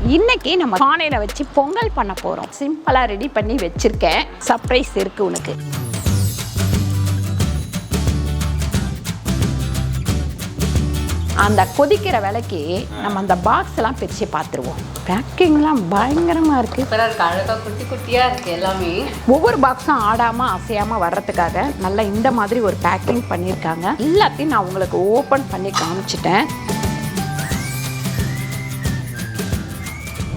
இன்னைக்கு நம்ம பானையில வச்சு பொங்கல் பண்ண போறோம். சிம்பிளா ரெடி பண்ணி வச்சிருக்கேன். சர்ப்ரைஸ் இருக்கு உனக்கு. அந்த கொதிக்கிற வேலைக்கு நம்ம அந்த பாக்ஸ் எல்லாம் பிரிச்சு பார்த்துருவோம். பேக்கிங்லாம் பயங்கரமா இருக்கு. அழகா குட்டி குட்டியா இருக்கு எல்லாமே. ஒவ்வொரு பாக்ஸும் ஆடாம அசையாம வர்றதுக்காக நல்லா இந்த மாதிரி ஒரு பேக்கிங் பண்ணியிருக்காங்க. எல்லாத்தையும் நான் உங்களுக்கு ஓப்பன் பண்ணி காமிச்சிட்டேன்.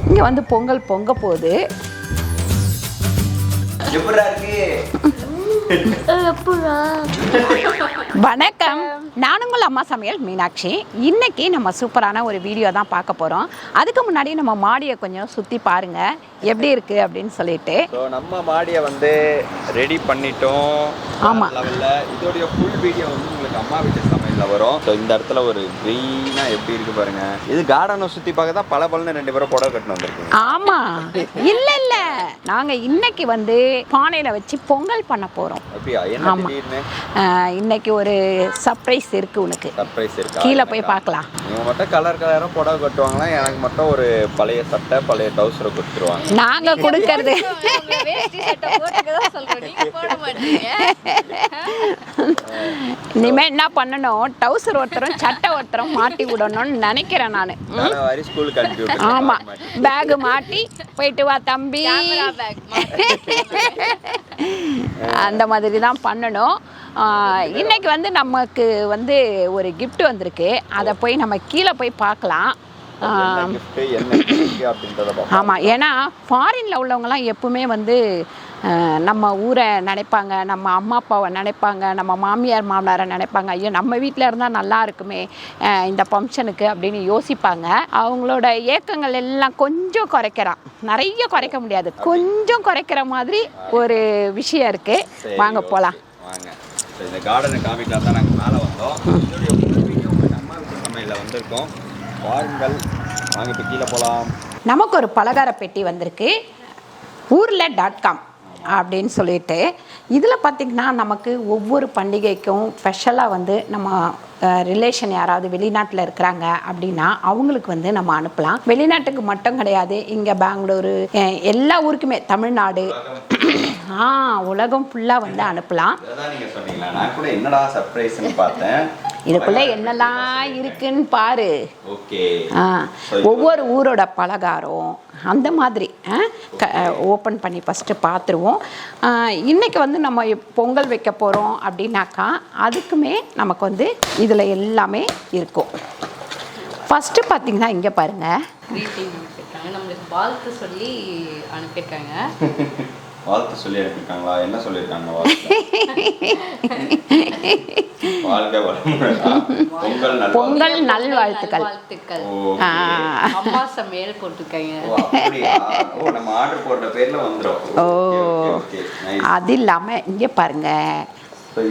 இங்க வந்து பொங்கல் பொங்க போகுது. வணக்கம், நான் உங்கள் அம்மா சமையல் மீனாட்சி. இன்னைக்கு நம்ம சூப்பரான ஒரு வீடியோ தான் பார்க்க போறோம். அதுக்கு முன்னாடி நம்ம மாடியை கொஞ்சம் சுத்தி பாருங்க எப்படி இருக்கு அப்படின்னு சொல்லிட்டு. நம்ம மாடியை வந்து ரெடி பண்ணிட்டோம். ஆமா, இதோடைய ஃபுல் வீடியோ வந்து உங்களுக்கு அம்மா வீட்டு சமையல்ல வரும். இந்த இடத்துல ஒரு கிரீனா எப்படி இருக்கு பாருங்க. இது கார்டனை சுத்தி பார்க்க தான் பல பலன்னு 2 பேரும் புடவை கட்டினு வந்திருக்கீங்க. ஆமா, இல்ல இல்ல, நாங்க இன்னைக்கு வந்து பானையில வச்சு பொங்கல் பண்ண போறோம். அப்படியா? என்ன திடீர்னு? இன்னைக்கு ஒரு சர்ப்ரைஸ் இருக்கு உனக்கு. சர்ப்ரைஸ் இருக்கு, கீழே போய் பார்க்கலாம். நீங்க மட்டும் கலர் கலரா புடவை கட்டுவாங்களா? எனக்கு மட்டும் ஒரு பழைய சட்டை பழைய டவுசரை கொடுத்துருவாங்க. நாங்க கொடுக்கறது இனிமே என்ன பண்ணணும், டவுசர் ஒருத்தரும் சட்டை ஒருத்தரும் மாட்டி விடணும்னு நினைக்கிறேன் நானு. ஆமா, பேக் மாட்டி போயிட்டு வா தம்பி, அந்த மாதிரி தான் பண்ணணும். இன்னைக்கு வந்து நமக்கு வந்து ஒரு கிஃப்ட் வந்திருக்கு. அதை போய் நம்ம கீழே போய் பார்க்கலாம். ஆமாம், ஏன்னா ஃபாரின்ல உள்ளவங்கலாம் எப்பவுமே வந்து நம்ம ஊரை நினைப்பாங்க, நம்ம அம்மா அப்பாவை நினைப்பாங்க, நம்ம மாமியார் மாமனாரை நினைப்பாங்க. ஐயோ நம்ம வீட்டில் இருந்தால் நல்லா இருக்குமே இந்த ஃபங்க்ஷனுக்கு அப்படின்னு யோசிப்பாங்க. அவங்களோட ஏக்கங்கள் எல்லாம் கொஞ்சம் குறைக்கிறான், நிறைய குறைக்க முடியாது, கொஞ்சம் குறைக்கிற மாதிரி ஒரு விஷயம் இருக்கு. வாங்க போகலாம். வாங்க, இந்த கார்டனை காமிக்கலாம் தான் நாங்கள் மேலே வந்தோம். அம்மா வீட்டு சமையலில் வந்திருக்கோம். வாருங்கள், வாங்க இப்போ கீழே போகலாம். நமக்கு ஒரு பலகார பெட்டி வந்திருக்கு, Oorla.com அப்படின்னு சொல்லிட்டு. இதில் பார்த்திங்கன்னா நமக்கு ஒவ்வொரு பண்டிகைக்கும் ஸ்பெஷலாக வந்து நம்ம ரிலேஷன் யாராவது வெளிநாட்டில் இருக்கிறாங்க அப்படின்னா அவங்களுக்கு வந்து நம்ம அனுப்பலாம். வெளிநாட்டுக்கு மட்டும் கிடையாது, இங்கே பெங்களூரு எல்லா ஊருக்குமே, தமிழ்நாடு, உலகம் ஃபுல்லாக வந்து அனுப்பலாம். இதுக்குள்ள என்னெல்லாம் இருக்குன்னு பாரு. ஒவ்வொரு ஊரோட பலகாரம் அந்த மாதிரி ஓப்பன் பண்ணி ஃபஸ்ட்டு பார்த்துருவோம். இன்றைக்கி வந்து நம்ம பொங்கல் வைக்க போகிறோம் அப்படின்னாக்கா அதுக்குமே நமக்கு வந்து இதில் எல்லாமே இருக்கும். ஃபஸ்ட்டு பார்த்திங்கன்னா இங்கே பாருங்கள், நம்மளுக்கு வாழ்த்து சொல்லி அனுப்பியிருக்காங்க. வாழ்த்து சொல்லி அனுப்பியிருக்காங்களா? என்ன சொல்லியிருக்காங்க? பொங்கல் நல்வாழ்த்துக்கள். அம்மா சமையல் போட்டுருக்காங்க. நம்ம ஆர்டர் போட்ட பேர்ல வந்துரும். அது இல்லாம இங்க பாருங்க,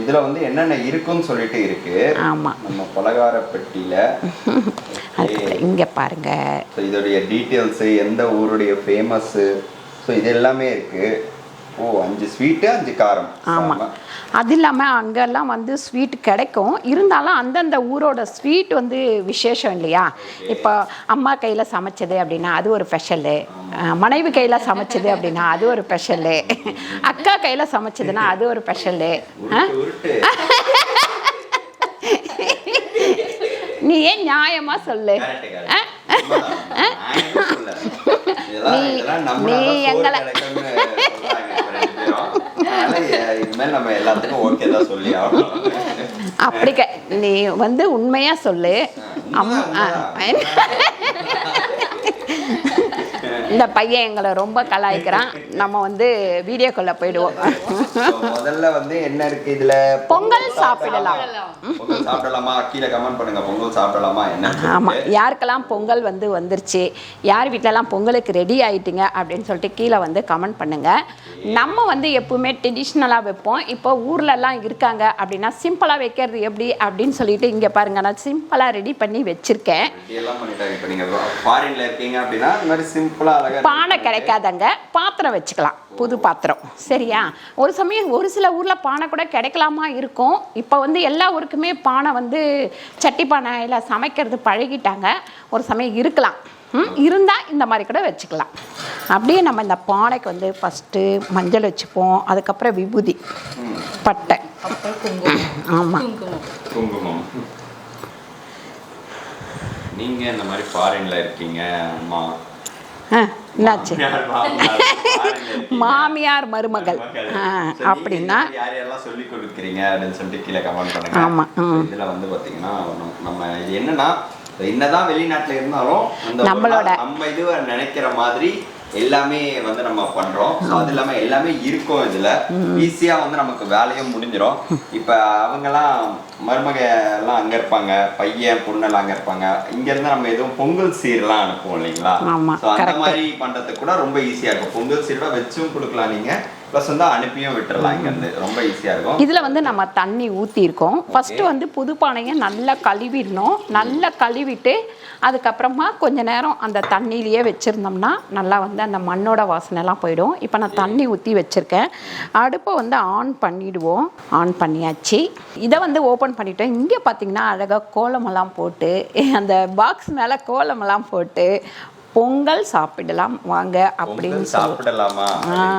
இதுல வந்து என்னென்ன இருக்குன்னு சொல்லிட்டு இருக்கு. ஆமா, நம்ம பலகார பெட்டியில இங்க பாருங்க இதோடைய டீடைல்ஸ், எந்த ஊருடைய ஃபேமஸ், இது எல்லாமே இருக்கு. 5 ஸ்வீட்டு 5 காரம். ஆமா, அது இல்லாமல் அங்கெல்லாம் வந்து ஸ்வீட் கிடைக்கும். இருந்தாலும் அந்தந்த ஊரோட ஸ்வீட் வந்து விசேஷம் இல்லையா? இப்போ அம்மா கையில் சமைச்சது அப்படின்னா அது ஒரு ஸ்பெஷலு, மனைவி கையில் சமைச்சது அப்படின்னா அது ஒரு ஸ்பெஷலு, அக்கா கையில் சமைச்சதுன்னா அது ஒரு ஸ்பெஷலு. நீ ஏன் நியாயமா சொல்லு. நீ எங்களை அப்படி நீ வந்து உண்மையா சொல்லு. இந்த பையன் எங்களை ரொம்ப கலாய்க்கிறான். நம்ம வந்து வீடியோக்குள்ள போயிடுவோம். முதல்ல வந்து என்ன இருக்கு இதுல? பொங்கல் சாப்பிடலாம். பொங்கல் சாப்பிடலாமா? கீழே கமெண்ட் பண்ணுங்க, பொங்கல் சாப்பிடலாமா என்ன. ஆமா, யாருக்கெல்லாம் பொங்கல் வந்து வந்துருச்சு, யார் வீட்டிலலாம் பொங்கலுக்கு ரெடி ஆயிட்டீங்க அப்படின்னு சொல்லிட்டு கீழே வந்து கமெண்ட் பண்ணுங்க. நம்ம வந்து எப்பவுமே ட்ரெடிஷ்னலாக வைப்போம். இப்போ ஊர்லலாம் இருக்காங்க அப்படின்னா சிம்பிளாக வைக்கிறது எப்படி அப்படின்னு சொல்லிட்டு இங்கே பாருங்க, நான் சிம்பிளாக ரெடி பண்ணி வச்சிருக்கேன். பானை கிடைக்காதங்க, பாத்திரம் வச்சுக்கலாம், புது பாத்திரம். சரியா? ஒரு சமயம் ஒரு சில ஊரில் பானை கூட கிடைக்கலாமா இருக்கும். இப்போ வந்து எல்லா ஊருக்குமே பானை வந்து சட்டி பானையில் சமைக்கிறது பழகிட்டாங்க. ஒரு சமயம் இருக்கலாம். இருந்தால் இந்த மாதிரி கூட வச்சுக்கலாம். அப்படியே நம்ம இந்த பானைக்கு வந்து ஃபஸ்ட்டு மஞ்சள் வச்சுப்போம், அதுக்கப்புறம் விபூதி, பட்டை, அப்புறம் குங்குமம். ஆமாம், குங்குமம். நீங்கள் இந்த மாதிரி ஃபாரின்ல இருக்கீங்க அம்மா, என்னாச்சு மாமியார் மருமகள் அப்படின்னா யாரெல்லாம் சொல்லி கொடுக்குறீங்க அப்படின்னு சொல்லிட்டு கீழே கமெண்ட் பண்ணுங்க. ஆமாம். இதில் வந்து பார்த்தீங்கன்னா நம்ம இது என்னன்னா, என்னதான் வெளிநாட்டில் இருந்தாலும் நம்மளோட நம்ம இது நினைக்கிற மாதிரி எல்லாமே வந்து நம்ம பண்றோம். அது இல்லாம எல்லாமே இருக்கும். இதுல ஈஸியா வந்து நமக்கு வேலையும் முடிஞ்சிடும். இப்ப அவங்கெல்லாம் மருமக எல்லாம் அங்க இருப்பாங்க, பையன் பொண்ணெல்லாம் அங்க இருப்பாங்க. இங்க இருந்து நம்ம எதுவும் பொங்கல் சீர்லாம் அனுப்புவோம் இல்லைங்களா? அந்த மாதிரி பண்றதுக்கு கூட ரொம்ப ஈஸியா இருக்கும். பொங்கல் சீரோட வச்சும் கொடுக்கலாம் நீங்க, ப்ளஸ் வந்து அனுப்பியும் விட்டுறலாம். இங்க இருந்து ரொம்ப ஈஸியா இருக்கும். இதுல வந்து நம்ம தண்ணி ஊத்தி இருக்கோம். ஃபர்ஸ்ட் வந்து புது பானையை நல்லா கழுவிடணும். நல்லா கழுவிட்டு அதுக்கப்புறமா கொஞ்ச நேரம் அந்த தண்ணியிலேயே வச்சுருந்தோம்னா நல்லா வந்து அந்த மண்ணோட வாசனைலாம் போயிடும். இப்போ நான் தண்ணி ஊற்றி வச்சுருக்கேன். அடுப்பை வந்து ஆன் பண்ணிவிடுவோம். ஆன் பண்ணியாச்சு. இதை வந்து ஓப்பன் பண்ணிவிட்டேன். இங்கே பார்த்தீங்கன்னா அழகாக கோலமெல்லாம் போட்டு, அந்த பாக்ஸ் மேலே கோலமெல்லாம் போட்டு பொங்கல் சாப்பிடலாம் வாங்க அப்படின்னு சாப்பிடலாமா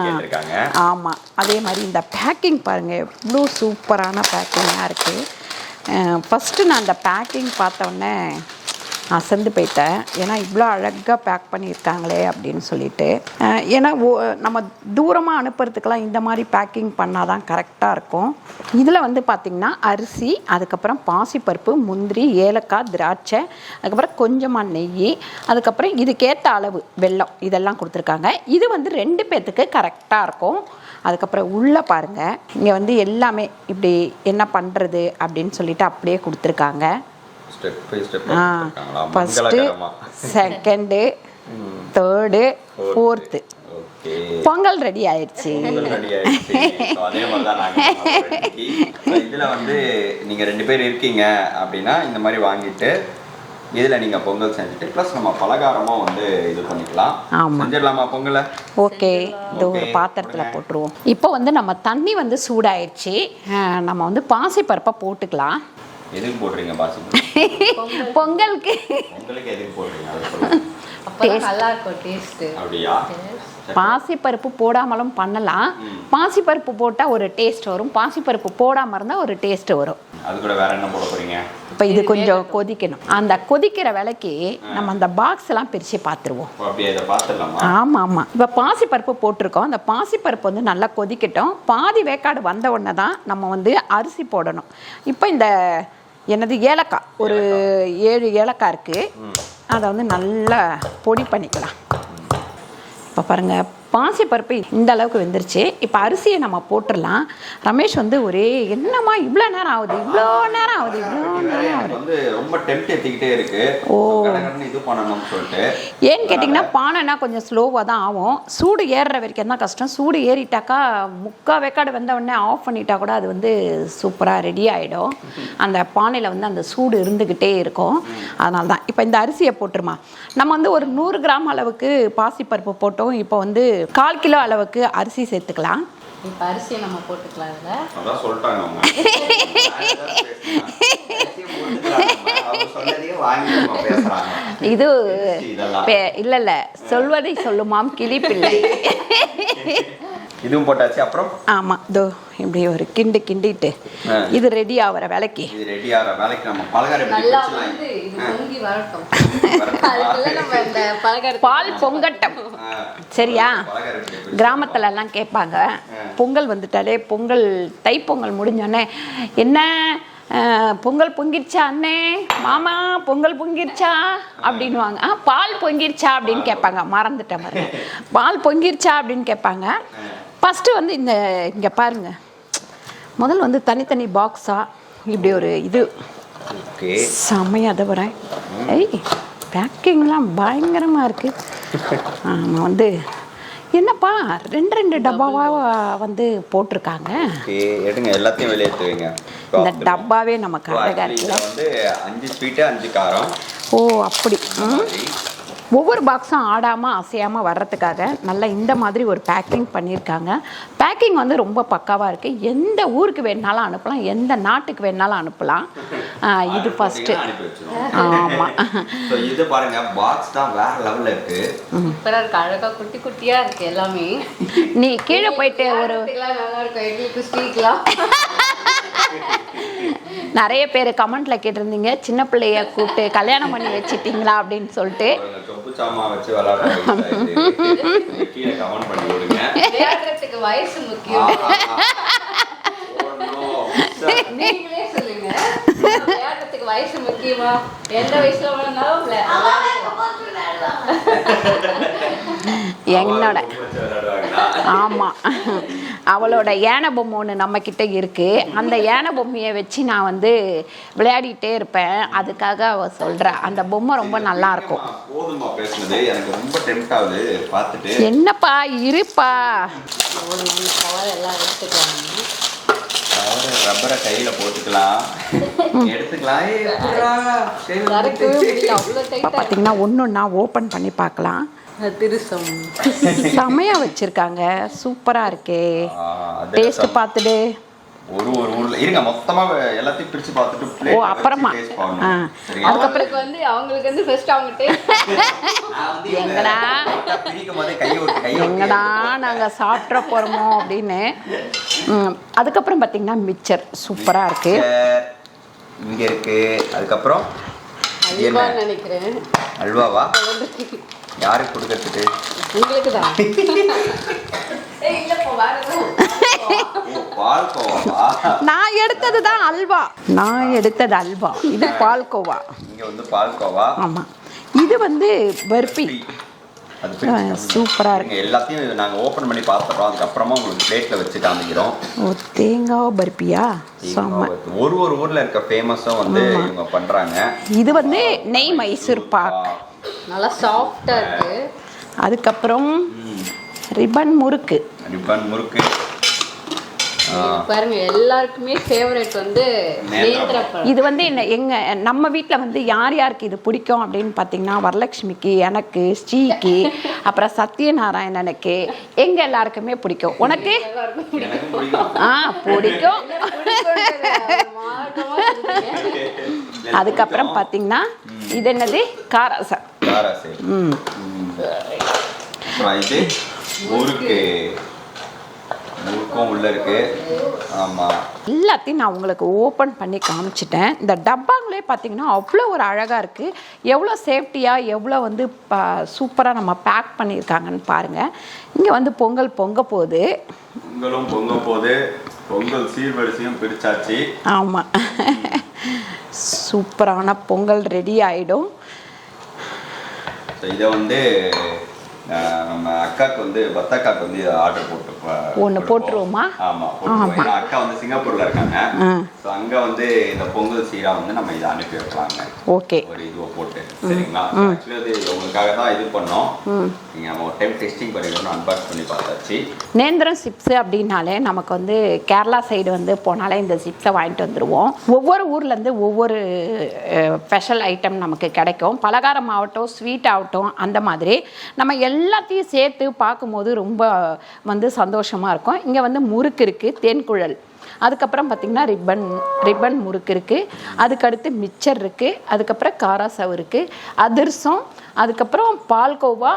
கேட்டிருக்காங்க. ஆமாம், அதே மாதிரி இந்த பேக்கிங் பாருங்கள், எவ்வளோ சூப்பரான பேக்கிங்காக இருக்குது. ஃபஸ்ட்டு நான் அந்த பேக்கிங் பார்த்தோன்னே அசந்து போயிட்டேன். ஏன்னா இவ்வளோ அழகாக பேக் பண்ணியிருக்காங்களே அப்படின்னு சொல்லிட்டு. ஏன்னா நம்ம தூரமாக அனுப்புறதுக்கெல்லாம் இந்த மாதிரி பேக்கிங் பண்ணால் தான் கரெக்டாக இருக்கும். இதில் வந்து பார்த்திங்கன்னா அரிசி, அதுக்கப்புறம் பாசிப்பருப்பு, முந்திரி, ஏலக்காய், திராட்சை, அதுக்கப்புறம் கொஞ்சமாக நெய், அதுக்கப்புறம் இதுக்கேற்ற அளவு வெல்லம், இதெல்லாம் கொடுத்துருக்காங்க. இது வந்து 2 பேர்த்துக்கு கரெக்டாக இருக்கும். அதுக்கப்புறம் உள்ளே பாருங்கள், இங்கே வந்து எல்லாமே இப்படி என்ன பண்ணுறது அப்படின்னு சொல்லிட்டு அப்படியே கொடுத்துருக்காங்க. First, second, third, fourth Pongal ready ஆயிடுச்சு. இதில் வந்து நீங்கள் 2 பேர் இருக்கீங்க அப்படின்னா இந்த மாதிரி வாங்கிட்டு இதில் நீங்கள் பொங்கல் செஞ்சுட்டு ப்ளஸ் நம்ம பலகாரமும் வந்து இது பண்ணிக்கலாம். செஞ்சிடலாமா பொங்கலை? ஓகே, இது ஒரு பாத்திரத்தில் போட்டுருவோம். இப்போ வந்து நம்ம தண்ணி வந்து சூடாயிடுச்சு. நம்ம வந்து பாசிப்பருப்பை போட்டுக்கலாம். எதுக்கு போடுறீங்க பாசி? பொங்கலுக்கு. பொங்கலுக்கு எதுக்கு போடுறீங்க அதை சொல்லுங்க. அப்பதான் நல்லா இருக்கும் டேஸ்ட். அப்படியா? பாசிப்பருப்பு போடாமலும் பண்ணலாம். பாசிப்பருப்பு போட்டால் ஒரு டேஸ்ட் வரும், பாசிப்பருப்பு போடாமல் இருந்தால் ஒரு டேஸ்ட் வரும். அது கூட வேற என்ன போட போறீங்க? இப்போ இது கொஞ்சம் கொதிக்கணும். அந்த கொதிக்கிற வேலைக்கு நம்ம அந்த பாக்ஸ் எல்லாம் பிரித்து பார்த்துருவோம். அப்படியே இதை பார்த்துடலாமா? ஆமாம் ஆமாம். இப்போ பாசிப்பருப்பு போட்டிருக்கோம். அந்த பாசிப்பருப்பு வந்து நல்லா கொதிக்கட்டும். பாதி வேக்காடு வந்த உடனே தான் நம்ம வந்து அரிசி போடணும். இப்போ இந்த என்னது ஏலக்காய், ஒரு 7 ஏலக்காய் இருக்குது. அதை வந்து நல்லா பொடி பண்ணிக்கலாம். இப்போ பாருங்கள், பாசிப்பருப்பு இந்த அளவுக்கு வெந்துருச்சு. இப்போ அரிசியை நம்ம போட்டுடலாம். ரமேஷ் வந்து ஒரே என்னம்மா இவ்வளோ நேரம் ஆகுது, இவ்வளோ நேரம் ஆகுது, இவ்வளோ நேரம் ஆகுது, வந்து ரொம்ப டெம்ப்ட் ஏற்றிக்கிட்டே இருக்கு. ஓ, இது பண்ணணும்னு சொல்லிட்டு. ஏன்னு கேட்டிங்கன்னா பானைனா கொஞ்சம் ஸ்லோவாக தான் ஆகும். சூடு ஏறுற வரைக்கும் தான் கஷ்டம். சூடு ஏறிட்டாக்கா 3/4 வேக்காடு வெந்த உடனே ஆஃப் பண்ணிட்டா கூட அது வந்து சூப்பராக ரெடி ஆகிடும். அந்த பானையில் வந்து அந்த சூடு இருந்துக்கிட்டே இருக்கும். அதனால தான் இப்போ இந்த அரிசியை போட்டுருமா. நம்ம வந்து ஒரு 100 கிராம் அளவுக்கு பாசிப்பருப்பு போட்டோம். இப்போ வந்து 1/4 கிலோ அளவுக்கு அரிசி சேர்த்துக்கலாம். இப்போ அரிசியை நம்ம போட்டுக்கலாம். இதில் அதான் சொல்லிட்டாங்க அவங்க. இது இல்லை சொல்வதை சொல்லுமாம் கிளிப்பிள்ளை. இதுவும் போட்டாச்சு. அப்புறம் ஆமாம், இதோ இப்படி ஒரு கிண்டிட்டு இது ரெடி ஆகிற வேலைக்கு நம்ம பலகாரம் பால் பொங்கட்டம். சரியா? கிராமத்துல எல்லாம் கேட்பாங்க, பொங்கல் வந்துட்டாலே பொங்கல் தைப்பொங்கல் முடிஞ்சோடனே என்ன பொங்கல் பொங்கிருச்சா அண்ணே, மாமா பொங்கல் பொங்கிருச்சா அப்படின்வாங்க. பால் பொங்கிருச்சா அப்படின்னு கேட்பாங்க. மறந்துட்டேன் பாருங்க, பால் பொங்கிருச்சா அப்படின்னு கேட்பாங்க. ஃபஸ்ட்டு வந்து இங்கே பாருங்க, முதல்ல வந்து தனித்தனி பாக்ஸாக இப்படி ஒரு இது செம்மையாக அதை வரேன். ஏய், பேக்கிங்லாம் பயங்கரமாக இருக்குது. ஆமாம், வந்து என்னப்பா 2 டப்பாவாக வந்து போட்டிருக்காங்க. எடுங்க, எல்லாத்தையும் வெளியேற்றுவீங்க. இந்த டப்பாவே நமக்கு அழகாக இருக்குல்ல. வந்து 5 ஸ்வீட்டு 5 காரம். ஓ அப்படி. ஒவ்வொரு பாக்ஸும் ஆடாமல் அசையாமல் வர்றதுக்காக நல்லா இந்த மாதிரி ஒரு பேக்கிங் பண்ணியிருக்காங்க. பேக்கிங் வந்து ரொம்ப பக்காவாக இருக்குது. எந்த ஊருக்கு வேணாலும் அனுப்பலாம், எந்த நாட்டுக்கு வேணாலும் அனுப்பலாம். இது ஃபஸ்ட்டு. ஆமாம், இது பாருங்க, பாக்ஸ் தான் வேற லெவலில் இருக்கு. சூப்பராக இருக்கு, அழகாக குட்டி குட்டியாக இருக்கு எல்லாமே. நீ கீழே போயிட்டு ஒரு நல்லா இருக்கும் எங்களுக்கு ஸ்வீட்லாம். நிறைய பேர் கமெண்ட்ல கேட்டிருந்தீங்க, சின்ன பிள்ளைய கூப்பிட்டு கல்யாணம் பண்ணி வச்சிட்டீங்களா அப்படின்னு சொல்லிட்டு. விளையாடுறதுக்கு வயசு முக்கியம். நீங்களே சொல்லுங்க, விளையாடுறதுக்கு வயசு முக்கியமா? எந்த வயசுல வேணாலும் என்னோட ஆமா, அவளோட யானை பொம்மை ஒன்று நம்ம கிட்ட இருக்கு. அந்த யானை பொம்மையை வச்சு நான் வந்து விளையாடிட்டே இருப்பேன். அதுக்காக அவ சொல்ற அந்த பொம்மை ரொம்ப நல்லா இருக்கும். என்னப்பா இருப்பா, எல்லாம் எடுத்துக்கலாம். ரப்பரை கையில போட்டுக்கலாம், எடுத்துக்கலாம். பாத்தீங்கன்னா ஒன்னொன்னா ஓபன் பண்ணி பார்க்கலாம். செமையா வச்சிருக்காங்க, சூப்பரா இருக்கே. டேஸ்ட் பார்த்துடு. ஒரு ஊர்ல இருங்க, மொத்தமா எல்லாத்தையும் பிரிச்சு பார்த்துட்டு ஓ அப்புறமா அதுக்கப்புறம் வந்து அவங்களுக்கு வந்து ஃபர்ஸ்ட் அவங்க டேஸ்ட் எங்கடா நாங்க சாப்பிட போறோமோ அப்படின்னு. அதுக்கப்புறம் பாத்தீங்கன்னா மிக்சர் சூப்பரா இருக்கு, இங்க இருக்கு. அதுக்கப்புறம் நினைக்கிறேன் அல்வாவா, யாருக்கு கொடுக்கறதுக்கு? உங்களுக்கு தான். நான் எடுத்ததுதான் அல்வா, நான் எடுத்தது அல்வா. இது பால்கோவா. இங்க வந்து பால்கோவா. ஆமா, இது வந்து பர்பி. சூப்பரா இருக்கு. எல்லாத்தையும் நாங்க ஓபன் பண்ணி பார்த்துறோம், அதுக்கு அப்புறமா உங்களுக்கு பிளேட்ல வச்சு காமிக்கிறோம். ஓ தேங்காய் பர்பியா? ஒரு ஊர்ல இருக்க ஃபேமஸா வந்து இவங்க பண்றாங்க. இது வந்து நெய் மைசூர் பாக், நல்லா சாஃப்டா இருக்கு. அதுக்கப்புறம் ரிப்பன் முறுக்கு. ரிப்பன் முறுக்கு பாருங்க, எல்லாருக்குமே ஃபேவரட் வந்து நேந்திரப்பழம். இது வந்து எங்க நம்ம வீட்டில் வந்து யார் யாருக்கு இது பிடிக்கும் அப்படின்னு பார்த்தீங்கன்னா, வரலட்சுமிக்கு, எனக்கு, ஸ்ரீக்கு, அப்புறம் சத்யநாராயணனுக்கு, எங்க எல்லாருக்குமே பிடிக்கும். உனக்கு? பிடிக்கும். அதுக்கப்புறம் பார்த்தீங்கன்னா இது என்னது? காராசை. உள்ள இருக்கு. ஆமா, எல்லாத்தையும் நான் உங்களுக்கு ஓப்பன் பண்ணி காமிச்சிட்டேன். இந்த டப்பாங்களே பார்த்தீங்கன்னா அவ்வளோ ஒரு அழகாக இருக்குது. எவ்வளோ சேஃப்டியாக, எவ்வளோ வந்து சூப்பராக நம்ம பேக் பண்ணியிருக்காங்கன்னு பாருங்கள். இங்கே வந்து பொங்கல் பொங்க போகுது. பொங்கலும் பொங்க போகுது. பொங்கல் சீர்வரிசையும் பிரிச்சாச்சு. ஆமாம், சூப்பரான பொங்கல் ரெடி ஆகிடும். இதை வந்து நம்ம அக்காக்கு வந்து பத்தாக்காக்கு வந்து ஆர்டர் போட்டு ஒன்று போட்டுருவோமா? ஆமா, போட்டுருவோம். அக்கா வந்து சிங்கப்பூர்ல இருக்காங்க. ஸோ அங்க வந்து இந்த பொங்கல் சீரா வந்து நம்ம இதை அனுப்பி வைக்கலாங்க. ஓகே, ஒரு இதுவை போட்டு. சரிங்களா? ஆக்சுவலி அது உங்களுக்காக தான் இது பண்ணோம். நீங்க நம்ம ஒரு டைம் டெஸ்டிங் பண்ணிக்கணும், அன்பாக்ஸ் பண்ணி பார்த்தாச்சு. நேந்திரம் சிப்ஸ் அப்படின்னாலே நமக்கு வந்து கேரளா சைடு வந்து போனாலே இந்த சிப்ஸை வாங்கிட்டு வந்துடுவோம். ஒவ்வொரு ஊர்லேருந்து ஒவ்வொரு ஸ்பெஷல் ஐட்டம் நமக்கு கிடைக்கும். பலகாரம் ஆகட்டும், ஸ்வீட் ஆகட்டும், அந்த மாதிரி நம்ம எல்லாத்தையும் சேர்த்து பார்க்கும்போது ரொம்ப வந்து சந்தோஷமாக இருக்கும். இங்கே வந்து முறுக்கு இருக்குது, தேன்குழல். அதுக்கப்புறம் பார்த்திங்கன்னா ரிப்பன் முறுக்கு இருக்குது. அதுக்கடுத்து மிச்சர் இருக்குது. அதுக்கப்புறம் காராசவ் இருக்குது, அதிரசம், அதுக்கப்புறம் பால்கோவா,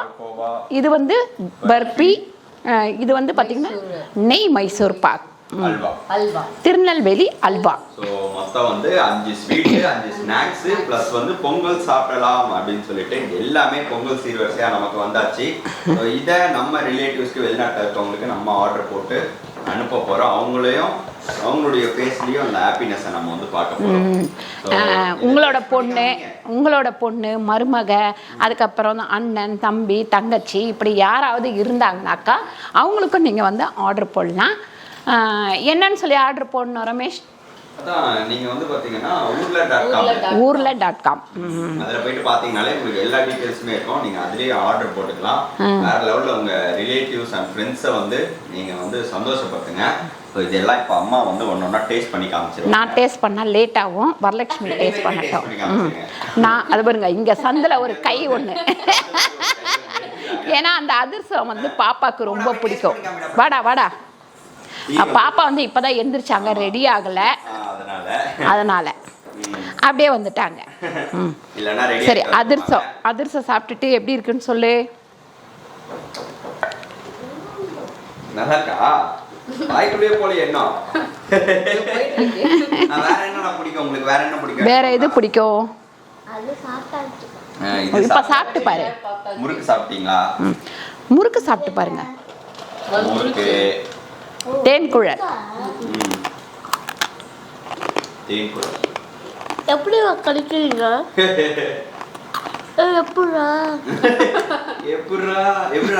இது வந்து பர்பி, இது வந்து பார்த்திங்கன்னா நெய் மைசூர் பாக், அல்வா, திருநெல்வேலி அல்வா. ஸோ மொத்தம் வந்து 5 ஸ்வீட்டு, 5 ஸ்நாக்ஸு ப்ளஸ் வந்து பொங்கல் சாப்பிடலாம் அப்படின்னு சொல்லிட்டு எல்லாமே பொங்கல் சீர்வரிசையாக நமக்கு வந்தாச்சு. ஸோ இதை நம்ம ரிலேட்டிவ்ஸ்க்கு, வெளிநாட்டில் இருக்கவங்களுக்கு நம்ம ஆர்டர் போட்டு அனுப்ப போகிறோம். அவங்களுடைய ஃபேஸ்லேயும் அந்த ஹாப்பினஸை நம்ம வந்து பார்க்க போகிறோம். உங்களோட பொண்ணு, மருமக, அதுக்கப்புறம் அண்ணன், தம்பி, தங்கச்சி, இப்படி யாராவது இருந்தாங்கனாக்கா அவங்களுக்கும் நீங்கள் வந்து ஆர்டர் போடலாம். என்னன்னு சொல்லி ஆர்டர் போடணும் ரமேஷ்? நீங்க வந்து பாத்தீங்கன்னா ஊர்ல.com அதுல போயிட்டு பாத்தீங்கன்னாலே உங்களுக்கு எல்லா டீடைல்ஸுமே இருக்கும். நீங்க அதுலயே ஆர்டர் போட்டுக்கலாம். வேற லெவல்ல உங்க ரிலேட்டிவ்ஸ் அண்ட் ஃப்ரெண்ட்ஸை வந்து நீங்க வந்து சந்தோஷப்படுத்துங்க. ஸோ ஸோ இதெல்லாம் இப்போ அம்மா வந்து ஒன்றா டேஸ்ட் பண்ணி காமிச்சிருவாங்க. நான் டேஸ்ட் பண்ணால் லேட் ஆகும், வரலட்சுமி டேஸ்ட் பண்ணட்டும். நான் அது பாருங்க இங்கே சந்தில் ஒரு கை ஒன்று, ஏன்னா அந்த அதிர்சம் வந்து பாப்பாவுக்கு ரொம்ப பிடிக்கும். வாடா வாடா, பாப்பா வந்து இப்போதான் எந்திரிச்சாங்க, ரெடி ஆகலை, அதனால அப்படியே வந்துட்டாங்க. சரி, அதிர்சம் சாப்பிட்டுட்டு எப்படி இருக்குன்னு சொல்லு. நல்லா இருக்கா? வாய்க்குள்ளே போல என்ன? வேற என்ன பிடிக்கும் உங்களுக்கு? வேற என்ன பிடிக்கும்? வேற எது பிடிக்கும்? இப்ப சாப்பிட்டு பாரு. முறுக்கு சாப்பிட்டீங்களா? முறுக்கு சாப்பிட்டு பாருங்க. முறுக்கு, தேன்குழல். தேன்குழல் எப்படி கடிக்கிறீங்க? எப்படா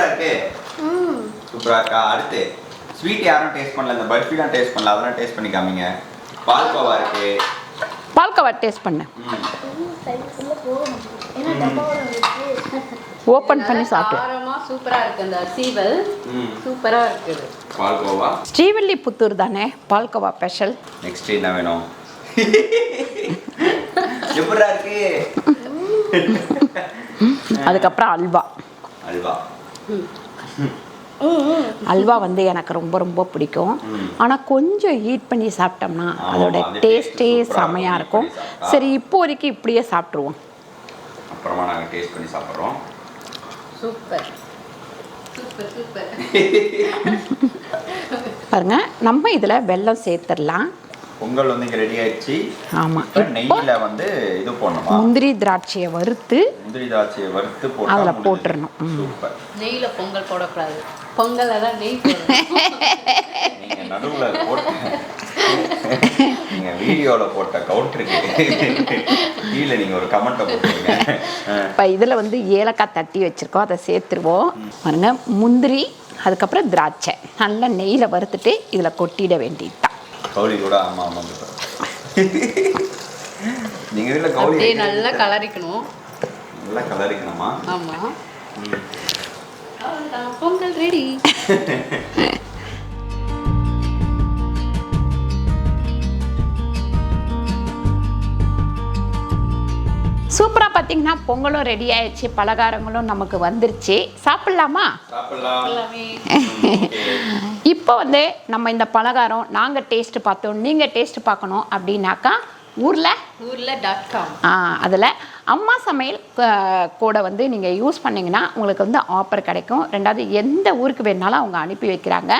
இருக்கு? சூப்பரா இருக்கா? அடுத்து ஸ்வீட் யாரும் டேஸ்ட் பண்ணல, இந்த பர்ஃபிலாம் டேஸ்ட் பண்ணல, அதெல்லாம் டேஸ்ட் பண்ணி காமிங்க. பால்கோவா இருக்கு, பால்கோவா டேஸ்ட் பண்ணு. ஓபன் பண்ணி சாப்பிடு. காரமா சூப்பரா இருக்கு, அந்த சீவல் சூப்பரா இருக்குது. பால்கோவா ஸ்ரீவில்லிபுத்தூர் தானே பால்கோவா ஸ்பெஷல். நெக்ஸ்ட் என்ன வேணும்? எப்படா இருக்கு? அதுக்கப்புறம் அல்வா. அல்வா வந்து எனக்கு ரொம்ப ரொம்ப பிடிக்கும். ஆனால் கொஞ்சம் ஹீட் பண்ணி சாப்பிட்டோம்னா அதோட டேஸ்ட்டே செமையாக இருக்கும். சரி, இப்போதைக்கு இப்படியே சாப்பிட்ருவோம், அப்புறமா நாங்கள் டேஸ்ட் பண்ணி சாப்பிட்றோம். Super super super. பாருங்க, நம்ம இதில் வெல்லம் சேர்த்துடலாம். பொங்கல் வந்து இங்கே ரெடி ஆயிடுச்சு. ஆமாம், நெய்யில் வந்து இது போடணுமா? முந்திரி திராட்சையை வறுத்து போட்டு அதில் போட்டுடணும். சூப்பர். நெய்யில் பொங்கல் போடக்கூடாது, பொங்கலில் தான் நெய் நீங்கள் நடுவில் போட்டு நீங்கள் வீடியோவில் போட்ட கவுண்டருக்கு கீழே நீங்கள் ஒரு கமெண்ட்டை போட்டுருங்க. இப்போ இதில் வந்து ஏலக்காய் தட்டி வச்சுருக்கோம், அதை சேர்த்துருவோம். பாருங்க, முந்திரி அதுக்கப்புறம் திராட்சை நல்லா நெய்யில் வறுத்துட்டு இதில் கொட்டிட வேண்டியதுதான். கௌரி கூட அம்மா நீங்கள் இதில் கௌரி நல்லா கலரிக்கணும். நல்லா கலரிக்கணுமா? ஆமாம், பொங்கல் ரெடி. சூப்பராக பார்த்தீங்கன்னா பொங்கலும் ரெடி ஆயிடுச்சு, பலகாரங்களும் நமக்கு வந்துருச்சு. சாப்பிட்லாமா? இப்போ வந்து நம்ம இந்த பலகாரம் நாங்கள் டேஸ்ட்டு பார்த்தோம், நீங்கள் டேஸ்ட்டு பார்க்கணும் அப்படின்னாக்கா Oorla.com அதில் அம்மா சமையல் கோடை வந்து நீங்கள் யூஸ் பண்ணிங்கன்னா உங்களுக்கு வந்து ஆஃபர் கிடைக்கும். ரெண்டாவது எந்த ஊருக்கு வேணாலும் அவங்க அனுப்பி வைக்கிறாங்க.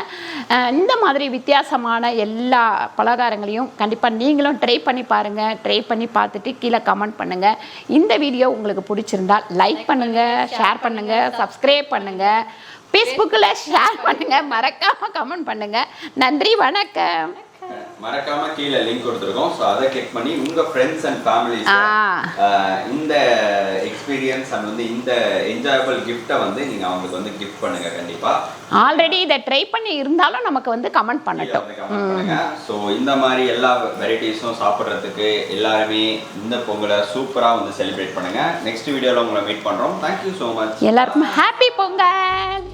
இந்த மாதிரி வித்தியாசமான எல்லா பலகாரங்களையும் கண்டிப்பாக நீங்களும் ட்ரை பண்ணி பாருங்கள். ட்ரை பண்ணி பார்த்துட்டு கீழே கமெண்ட் பண்ணுங்கள். இந்த வீடியோ உங்களுக்கு பிடிச்சிருந்தால் லைக் பண்ணுங்கள், ஷேர் பண்ணுங்கள், சப்ஸ்கிரைப் பண்ணுங்கள், ஃபேஸ்புக்கில் ஷேர் பண்ணுங்கள், மறக்காமல் கமெண்ட் பண்ணுங்கள். நன்றி, வணக்கம். மறக்காம கீழே லிங்க் கொடுத்துருக்கோம், ஸோ அதை கிளிக் பண்ணி உங்க ஃப்ரெண்ட்ஸ் அண்ட் ஃபேமிலிஸ் இந்த எக்ஸ்பீரியன்ஸ் அண்ட் வந்து இந்த என்ஜாயபிள் கிஃப்ட்டை வந்து நீங்க அவங்களுக்கு வந்து கிஃப்ட் பண்ணுங்க. கண்டிப்பா ஆல்ரெடி இதை ட்ரை பண்ணி இருந்தாலும் நமக்கு வந்து கமெண்ட் பண்ணட்டும். ஸோ இந்த மாதிரி எல்லா வெரைட்டிஸும் சாப்பிட்றதுக்கு எல்லாருமே இந்த பொங்கலை சூப்பரா வந்து செலிப்ரேட் பண்ணுங்க. நெக்ஸ்ட் வீடியோல உங்களை மீட் பண்றோம். Thank you so much. எல்லாருக்கும் ஹாப்பி பொங்கல்.